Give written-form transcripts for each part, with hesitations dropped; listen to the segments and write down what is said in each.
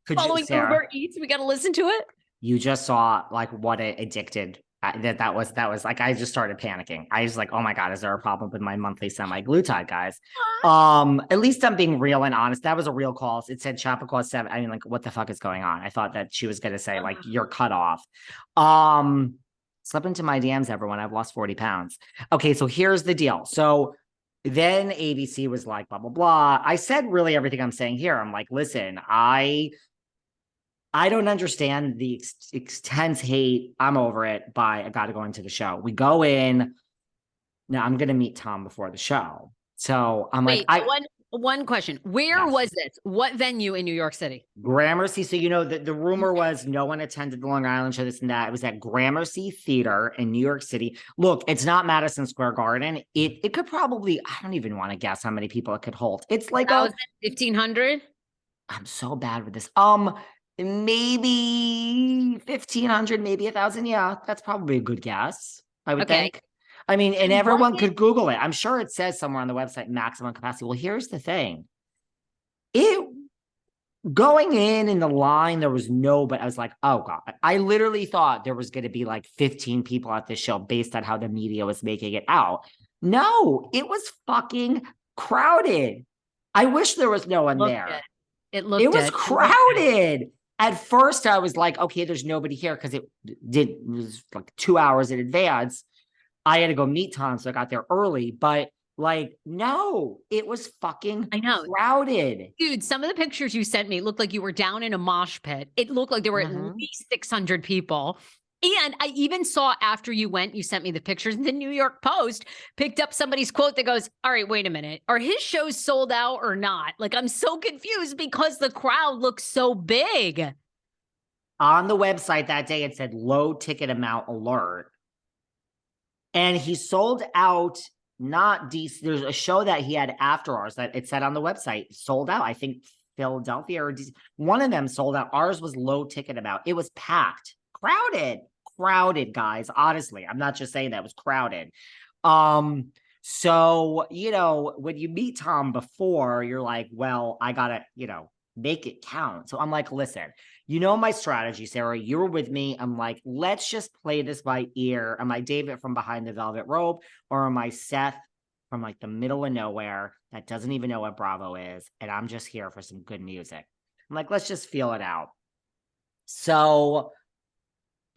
Could you, Following Sarah, Uber Eats, we got to listen to it. you just saw like what it addicted. That was like I just started panicking. I was like, oh my God, is there a problem with my monthly semi-glutide, guys? At least I'm being real and honest. That was a real call. It said Chappaqua 7. I mean, like, what the fuck is going on? I thought that she was gonna say, like, you're cut off. Slip into my DMs, everyone. I've lost 40 pounds. Okay, so here's the deal. So then ABC was like, blah, blah, blah. I said really everything I'm saying here. I'm like, listen, I don't understand the intense hate. I'm over it. Bye. I got to go into the show. We go in. Now I'm going to meet Tom before the show. So I'm Wait, like, one question. Where was this? What venue in New York City? Gramercy. So, the rumor was no one attended the Long Island show, this and that. It was at Gramercy Theater in New York City. Look, it's not Madison Square Garden. It could probably, I don't even want to guess how many people it could hold. It's like 1,500. I'm so bad with this. Maybe 1,500, maybe 1,000. Yeah, that's probably a good guess, I would think. I mean, and everyone could Google it. I'm sure it says somewhere on the website, maximum capacity. Well, here's the thing. Going in the line, there was nobody. I was like, oh God. I literally thought there was going to be like 15 people at this show based on how the media was making it out. No, it was fucking crowded. I wish there was no one there. It was crowded. At first, I was like, okay, there's nobody here because it was like 2 hours in advance. I had to go meet Tom, so I got there early. But like, no, it was fucking crowded. Dude, some of the pictures you sent me looked like you were down in a mosh pit. It looked like there were at least 600 people. And I even saw after you went, you sent me the pictures, the New York Post picked up somebody's quote that goes, all right, wait a minute. Are his shows sold out or not? Like, I'm so confused because the crowd looks so big. On the website that day, it said low ticket amount alert. And he sold out, not DC. There's a show that he had after ours that it said on the website, sold out. I think Philadelphia or DC. One of them sold out. Ours was low ticket amount. It was packed. Crowded, guys. Honestly, I'm not just saying that, it was crowded. So, when you meet Tom before, you're like, well, I gotta, make it count. So I'm like, listen, my strategy, Sarah, you were with me. I'm like, let's just play this by ear. Am I David from behind the velvet rope, or am I Seth from like the middle of nowhere that doesn't even know what Bravo is? And I'm just here for some good music. I'm like, let's just feel it out. So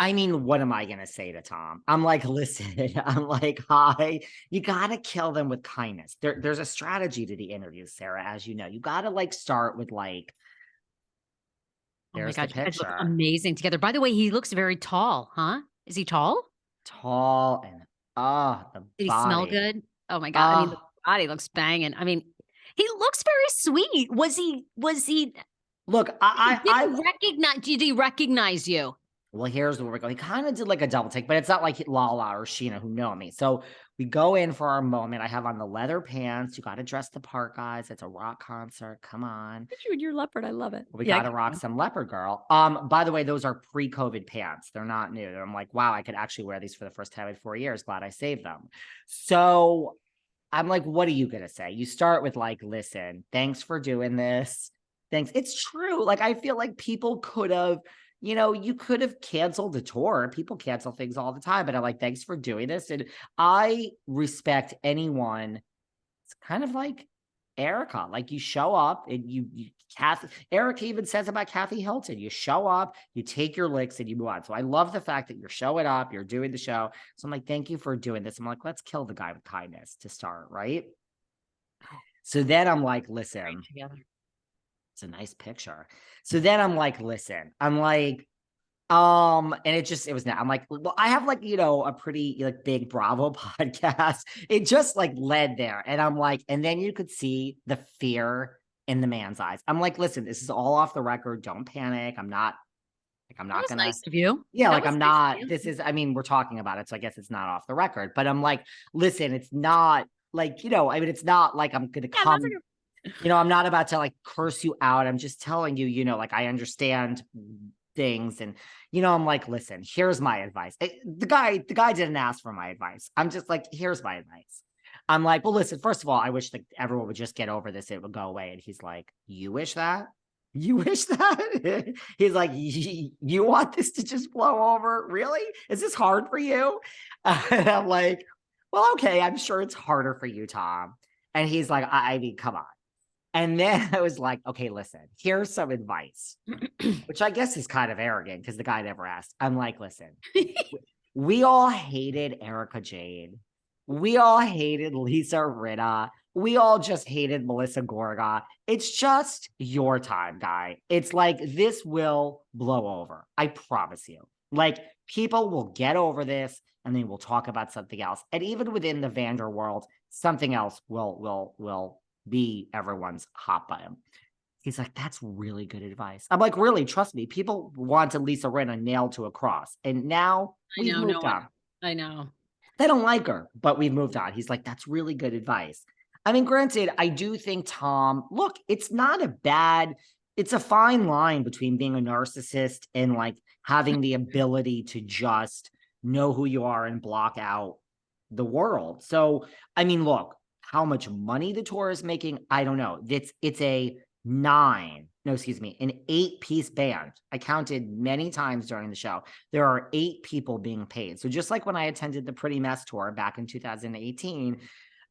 I mean, what am I going to say to Tom? I'm like, listen, I'm like, hi, you got to kill them with kindness. There's a strategy to the interviews, Sarah, as you know. You got to like start with like, there's the picture. You guys look amazing together. By the way, he looks very tall, huh? Is he tall? Tall and, the Did he body. smell good? Oh my God. I mean, the body looks banging. I mean, he looks very sweet. Was he? Look, did he recognize you? Well, here's where we're going. He kind of did like a double take, but it's not like Lala or Sheena who know me. So we go in for our moment. I have on the leather pants. You got to dress the part, guys. It's a rock concert. Come on. You and your leopard. I love it. We got to rock some leopard, girl. By the way, those are pre-COVID pants. They're not new. I'm like, wow, I could actually wear these for the first time in 4 years. Glad I saved them. So I'm like, what are you going to say? You start with like, listen, thanks for doing this. Thanks. It's true. Like, I feel like people could have, you could have canceled the tour. People cancel things all the time, but I'm like, thanks for doing this. And I respect anyone. It's kind of like Erica. Like, you show up and Erica even says about Kathy Hilton, you show up, you take your licks and you move on. So I love the fact that you're showing up, you're doing the show. So I'm like, thank you for doing this. I'm like, let's kill the guy with kindness to start, right? So then I'm like, listen, it's a nice picture. So then I'm like, listen, I'm like, and it was now, I'm like, well, I have like, a pretty like big Bravo podcast. It just like led there. And I'm like, and then you could see the fear in the man's eyes. I'm like, listen, this is all off the record. Don't panic. I'm not gonna. Nice of you. Yeah, like I'm not. This is. I mean, we're talking about it, so I guess it's not off the record. But I'm like, listen, it's not like I mean, it's not like I'm gonna come. I'm not about to like curse you out. I'm just telling you, like I understand things, and I'm like, listen, here's my advice. The guy didn't ask for my advice. I'm just like, here's my advice. I'm like, well, listen, first of all, I wish that everyone would just get over this. It would go away. And he's like, you wish that? You wish that? He's like, you want this to just blow over? Really? Is this hard for you? And I'm like, well, okay, I'm sure it's harder for you, Tom. And he's like, I mean, come on. And then I was like, okay, listen, here's some advice, which I guess is kind of arrogant because the guy never asked. I'm like, listen, we all hated Erica Jade. We all hated Lisa Rinna. We all just hated Melissa Gorga. It's just your time, guy. It's like this will blow over. I promise you. Like people will get over this and then we'll talk about something else. And even within the Vander world, something else will be everyone's hot button. He's like, that's really good advice. I'm like, really, trust me. People wanted Lisa Rinna nailed to a cross. And now we've moved on. I know. They don't like her, but we've moved on. He's like, that's really good advice. I mean, granted, I do think Tom, look, it's a fine line between being a narcissist and like having the ability to just know who you are and block out the world. So, I mean, look, how much money the tour is making, I don't know. It's an 8-piece band. I counted many times during the show. There are 8 people being paid. So just like when I attended the Pretty Mess tour back in 2018,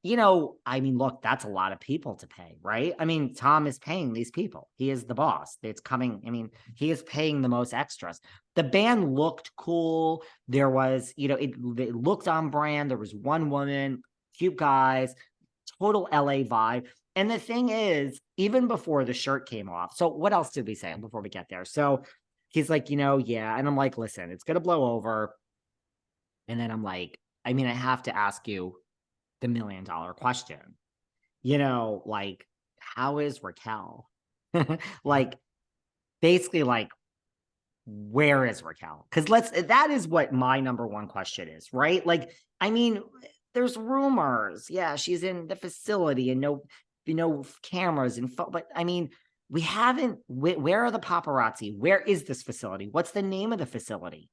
I mean, look, that's a lot of people to pay, right? I mean, Tom is paying these people. He is the boss. It's coming. I mean, he is paying the most extras. The band looked cool. There was, it looked on brand. There was one woman, cute guys, total LA vibe. And the thing is, even before the shirt came off, so what else did we say before we get there? So he's like, yeah. And I'm like, listen, it's going to blow over. And then I'm like, I mean, I have to ask you the $1 million question, like, how is Raquel? Like, basically, like, where is Raquel? Because that is what my number one question is, right? Like, I mean, there's rumors. Yeah, she's in the facility and no cameras and but I mean, we haven't, where are the paparazzi? Where is this facility? What's the name of the facility?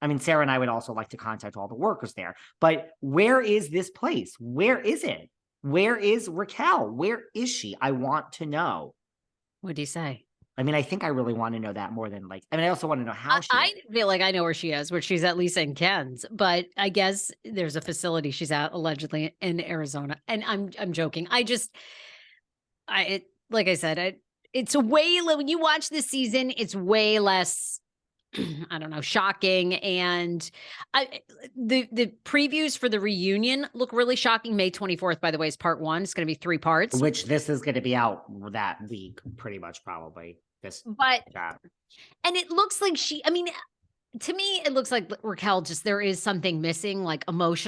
I mean, Sarah and I would also like to contact all the workers there, but where is this place? Where is it? Where is Raquel? Where is she? I want to know. What do you say? I mean, I think I really want to know that more than I also want to know how she I feel like I know where she is, where she's at Lisa and Ken's, but I guess there's a facility she's at allegedly in Arizona. And I'm joking. Like I said, it's way, when you watch this season, it's way less, I don't know, shocking. And the previews for the reunion look really shocking. May 24th, by the way, is part 1. It's going to be 3 parts. Which this is going to be out that week, pretty much, probably. And it looks like to me, it looks like Raquel, there is something missing, like emotionally.